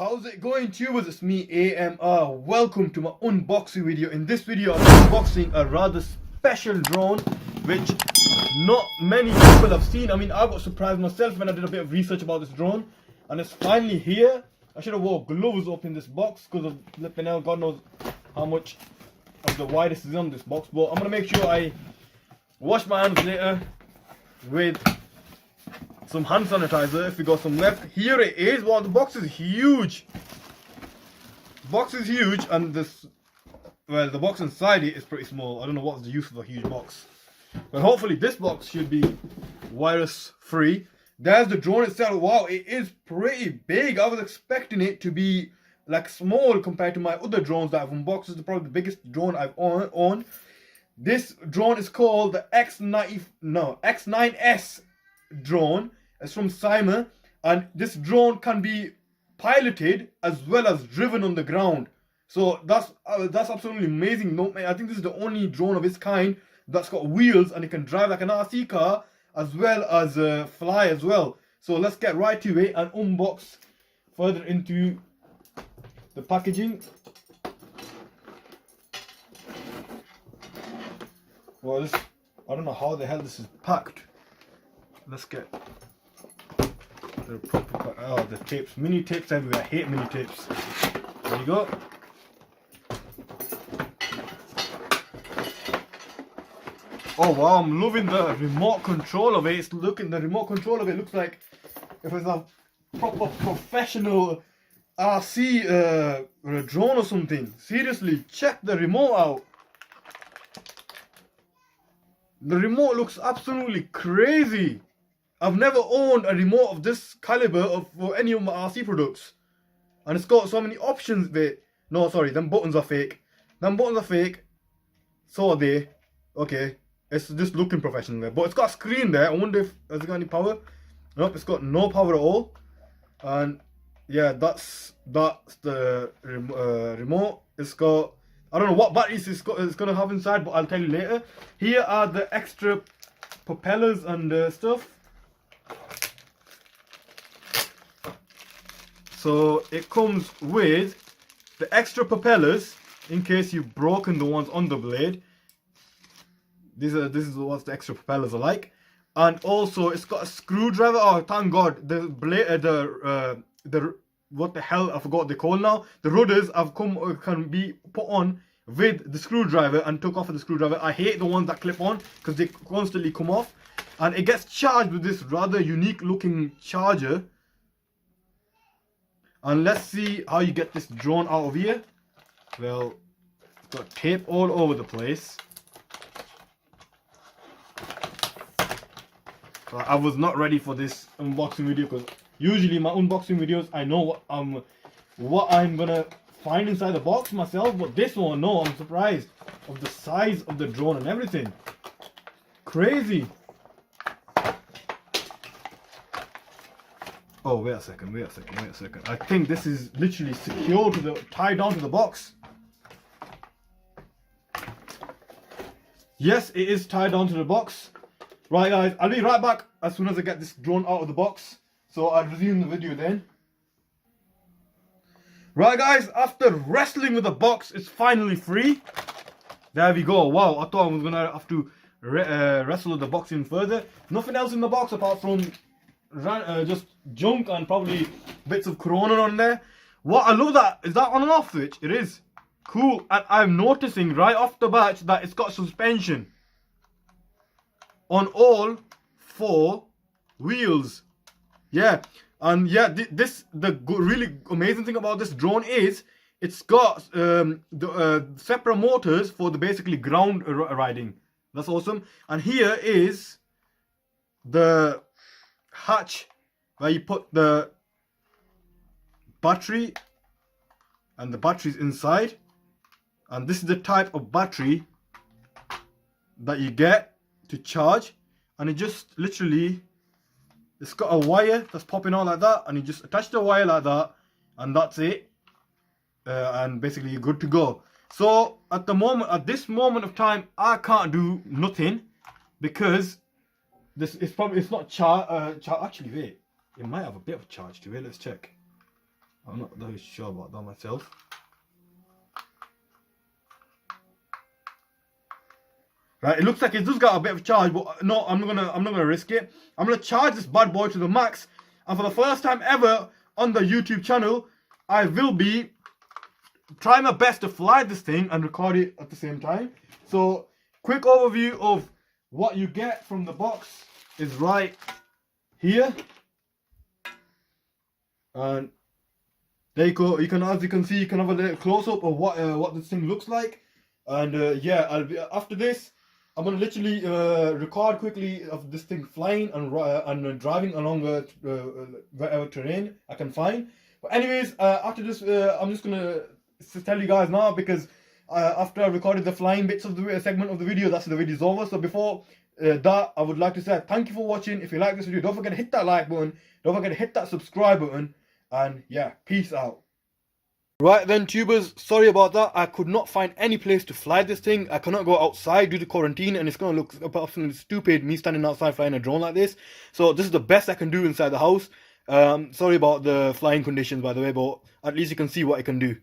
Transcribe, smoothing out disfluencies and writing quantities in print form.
How's it going, tubers? It's me, AMR. Welcome to my unboxing video. In this video, I'm unboxing a rather special drone which not many people have seen. I mean, I got surprised myself when I did a bit of research about this drone, and it's finally here. I should have wore gloves up in this box because of flipping out. God knows how much of the virus is on this box, but I'm gonna make sure I wash my hands later with some hand sanitizer if we got some left. Here it is. Wow, the box is huge. Box is huge, and this, well, the box inside it is pretty small. I don't know what's the use of a huge box, but hopefully this box should be virus free. There's the drone itself. Wow, it is pretty big. I was expecting it to be like small compared to my other drones that I've unboxed. This is probably the biggest drone I've owned. This drone is called the X9S drone. It's from Syma, and this drone can be piloted as well as driven on the ground. So that's absolutely amazing. No, I think this is the only drone of its kind that's got wheels and it can drive like an RC car as well as fly as well. So let's get right to it and unbox further into the packaging. Well, this, I don't know how the hell this is packed. Let's get the proper, oh, the tapes, mini tapes everywhere. I hate mini tapes. There you go. Oh wow, I'm loving the remote control of it. The remote control of it looks like if it's a proper professional RC drone or something. Seriously, check the remote out. The remote looks absolutely crazy. I've never owned a remote of this caliber for any of my RC products. And it's got so many options there. No, sorry, them buttons are fake. Them buttons are fake. So are they. Okay, it's just looking professional there. But it's got a screen there. I wonder if it's got any power. Nope, it's got no power at all. And yeah, that's the remote. It's got, I don't know what batteries it's going to have inside, but I'll tell you later. Here are the extra propellers and stuff. So it comes with the extra propellers in case you've broken the ones on the blade. This is what the extra propellers are like, and also it's got a screwdriver. Oh, thank God! The blade, what the hell? I forgot what they call now. The rudders can be put on with the screwdriver and took off with the screwdriver. I hate the ones that clip on because they constantly come off, and it gets charged with this rather unique looking charger. And let's see how you get this drone out of here. Well, it's got tape all over the place. I was not ready for this unboxing video because usually my unboxing videos I know what I'm gonna find inside the box myself, but this one, no, I'm surprised of the size of the drone and everything. Crazy. Oh, wait a second. I think this is literally secure to tied down to the box. Yes, it is tied down to the box. Right guys, I'll be right back as soon as I get this drone out of the box. So I'll resume the video then. Right guys, after wrestling with the box, it's finally free. There we go. Wow, I thought I was gonna have to wrestle with the box in further. Nothing else in the box apart from just junk and probably bits of Corona on there. What I love that is that on and off switch. It is cool, and I'm noticing right off the bat that it's got suspension on all 4 wheels. Yeah, and yeah, the really amazing thing about this drone is it's got separate motors for the basically ground riding. That's awesome. And here is the hatch where you put the battery, and the battery's inside, and this is the type of battery that you get to charge, and it just literally, it's got a wire that's popping out like that, and you just attach the wire like that, and that's it, and basically you're good to go. So at this moment of time, I can't do nothing because it's not actually, wait, it might have a bit of charge to it. Let's check. I'm not very sure about that myself. Right, it looks like it's just got a bit of charge, but no, I'm not gonna risk it. I'm gonna charge this bad boy to the max, and for the first time ever on the YouTube channel, I will be trying my best to fly this thing and record it at the same time. So, quick overview of what you get from the box is right here, and there you go. You can, as you can see, you can have a little close up of what this thing looks like, and yeah, I'll be after this. I'm gonna literally record quickly of this thing flying and driving along wherever terrain I can find. But anyways, after this, I'm just gonna tell you guys now, because after I recorded the flying bits of the segment of the video, that's the video's over. So before that, I would like to say thank you for watching. If you like this video, don't forget to hit that like button. Don't forget to hit that subscribe button. And yeah, peace out. Right then, tubers, sorry about that. I could not find any place to fly this thing. I cannot go outside due to quarantine, and it's going to look absolutely stupid me standing outside flying a drone like this. So this is the best I can do inside the house. Sorry about the flying conditions, by the way, but at least you can see what I can do.